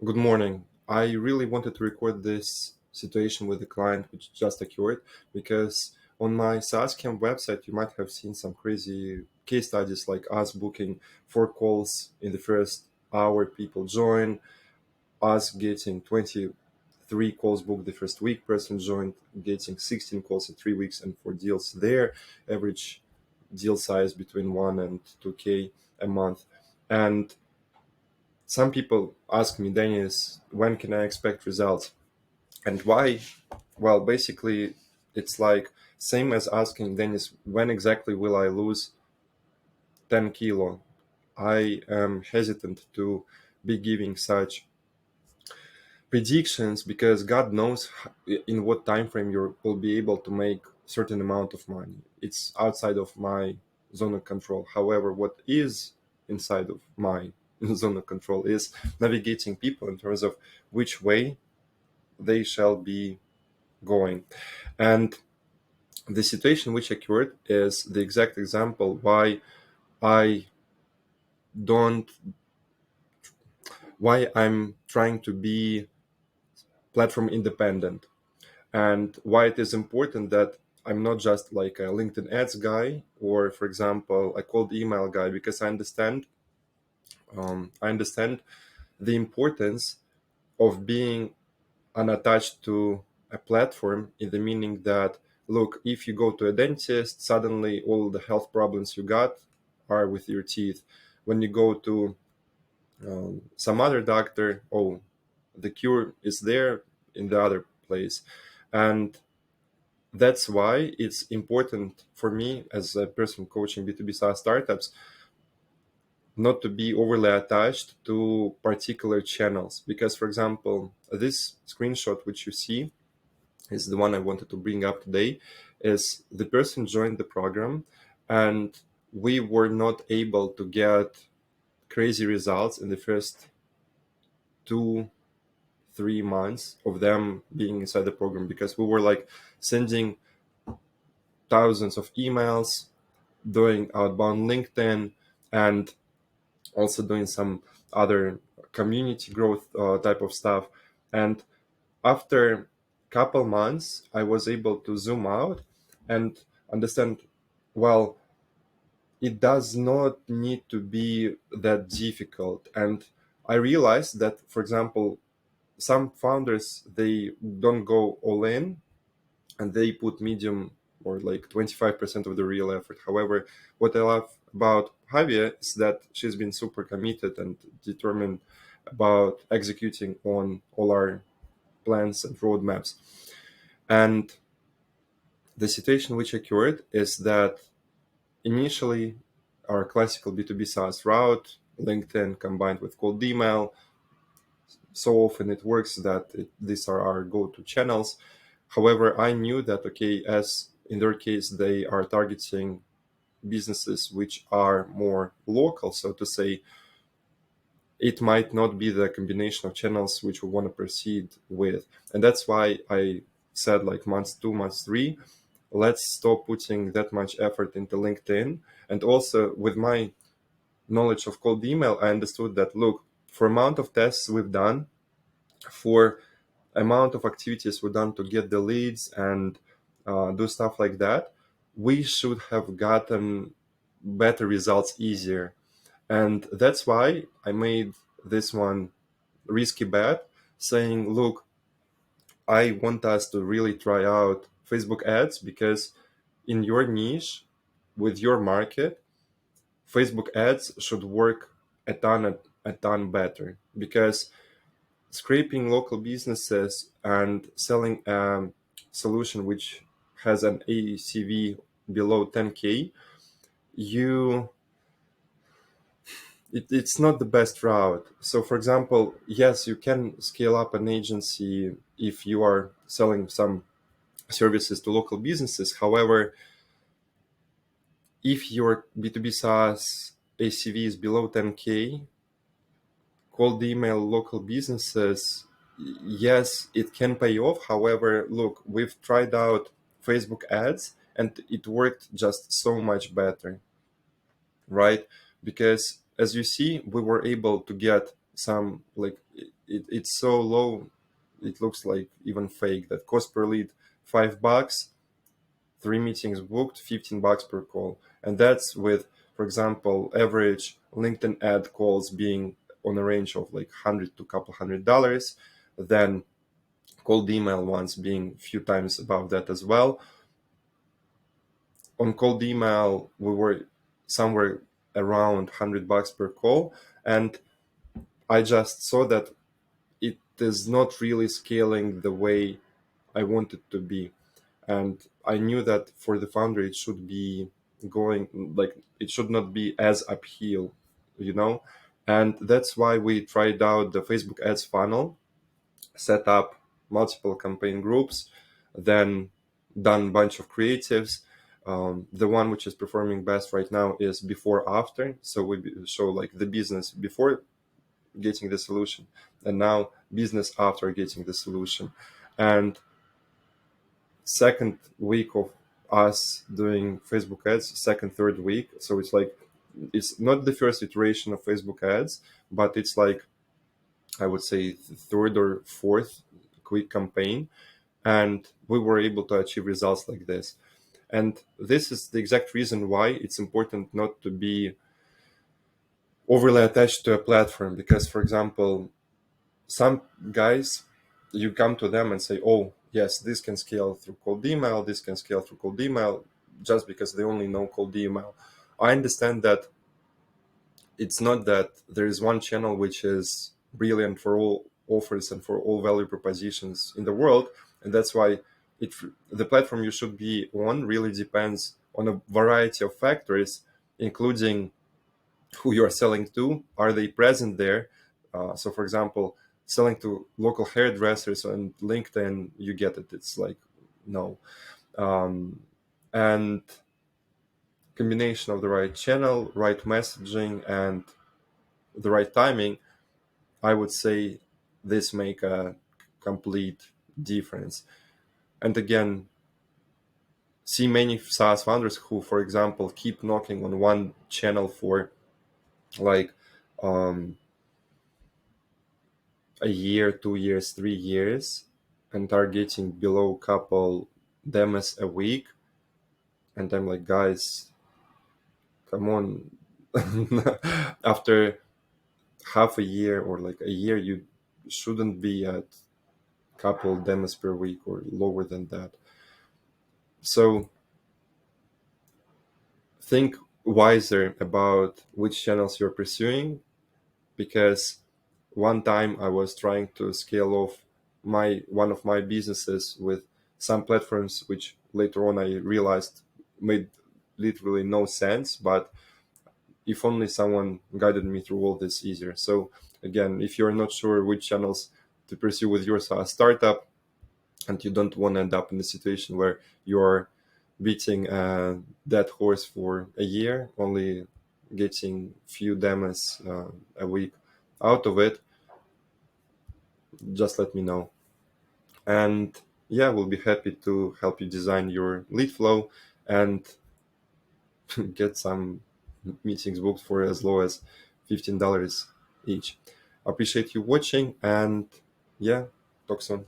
Good morning. I really wanted to record this situation with the client which just occurred because on my SaaS Camp website, you might have seen some crazy case studies like us booking 4 calls in the first hour, people join, us getting 23 calls booked the first week, person joined, getting 16 calls in 3 weeks, and for deals there, average deal size between 1 and 2K a month. And some people ask me, Denis, when can I expect results? And why? Well, basically, it's like same as asking Denis, when exactly will I lose 10 kilo? I am hesitant to be giving such predictions because God knows in what time frame you will be able to make certain amount of money. It's outside of my zone of control. However, what is inside of my zone of control is navigating people in terms of which way they shall be going. And the situation which occurred is the exact example why I don't why I'm trying to be platform independent and why it is important that I'm not just like a LinkedIn ads guy or, for example, a cold email guy, because I understand the importance of being unattached to a platform, in the meaning that, look, if you go to a dentist, suddenly all the health problems you got are with your teeth. When you go to some other doctor, oh, the cure is there in the other place. And that's why it's important for me as a person coaching B2B SaaS startups not to be overly attached to particular channels. Because, for example, this screenshot which you see is the one I wanted to bring up today, is the person joined the program and we were not able to get crazy results in the first 2 3 months of them being inside the program, because we were like sending thousands of emails, doing outbound LinkedIn, and also doing some other community growth type of stuff. And after couple months, I was able to zoom out and understand, well, it does not need to be that difficult. And I realized that, for example, some founders, they don't go all in and they put medium or like 25% of the real effort. However, what I love about Javier is that she's been super committed and determined about executing on all our plans and roadmaps. And the situation which occurred is that initially our classical B2B SaaS route, LinkedIn combined with cold email, so often it works that these are our go-to channels. However, I knew that, okay, as in their case, they are targeting businesses which are more local, so to say, it might not be the combination of channels which we want to proceed with. And that's why I said, like, months 2, months 3, let's stop putting that much effort into LinkedIn. And also with my knowledge of cold email, I understood that, look, for amount of tests we've done, for amount of activities we've done to get the leads and do stuff like that, we should have gotten better results easier. And that's why I made this one risky bet, saying, look, I want us to really try out Facebook ads because in your niche, with your market, Facebook ads should work a ton better, because scraping local businesses and selling a solution which has an ACV below 10K, you it's not the best route. So, for example, yes, you can scale up an agency if you are selling some services to local businesses. However, if your B2B SaaS ACV is below 10K, cold email local businesses, yes, it can pay off. However, look, we've tried out Facebook ads and it worked just so much better, right? Because as you see, we were able to get some, like, it's so low, it looks like even fake. That cost per lead $5, 3 meetings booked, $15 per call. And that's with, for example, average LinkedIn ad calls being on a range of like 100 to a couple $100, then cold email ones being a few times above that as well. On cold email, we were somewhere around $100 per call. And I just saw that it is not really scaling the way I want it to be. And I knew that for the founder, it should be going like it should not be as uphill, you know. And that's why we tried out the Facebook ads funnel, set up multiple campaign groups, then done a bunch of creatives. The one which is performing best right now is before after. So we show like the business before getting the solution, and now business after getting the solution. And second week of us doing Facebook ads, second, third week. So it's like, it's not the first iteration of Facebook ads, but it's like, I would say, third or fourth quick campaign. And we were able to achieve results like this. And this is the exact reason why it's important not to be overly attached to a platform. Because, for example, some guys, you come to them and say, oh, yes, this can scale through cold email, this can scale through cold email, just because they only know cold email. I understand that it's not that there is one channel which is brilliant for all offers and for all value propositions in the world. And that's why it, the platform you should be on really depends on a variety of factors, including who you are selling to. Are they present there? So, for example, selling to local hairdressers on LinkedIn, you get it. It's like, no. And combination of the right channel, right messaging, and the right timing, I would say this make a complete difference. And again, see many SaaS founders who, for example, keep knocking on one channel for like a year, 2 years, 3 years, and are getting below couple demos a week. And I'm like, guys, come on. After half a year or like a year, you shouldn't be at couple demos per week or lower than that. So think wiser about which channels you're pursuing, because one time I was trying to scale off one of my businesses with some platforms which later on I realized made literally no sense, but if only someone guided me through all this easier. So again, if you're not sure which channels to pursue with your startup, and you don't want to end up in a situation where you're beating a dead horse for a year, only getting few demos a week out of it, just let me know. And yeah, we'll be happy to help you design your lead flow and get some meetings booked for as low as $15 each. Appreciate you watching, and yeah, talk soon.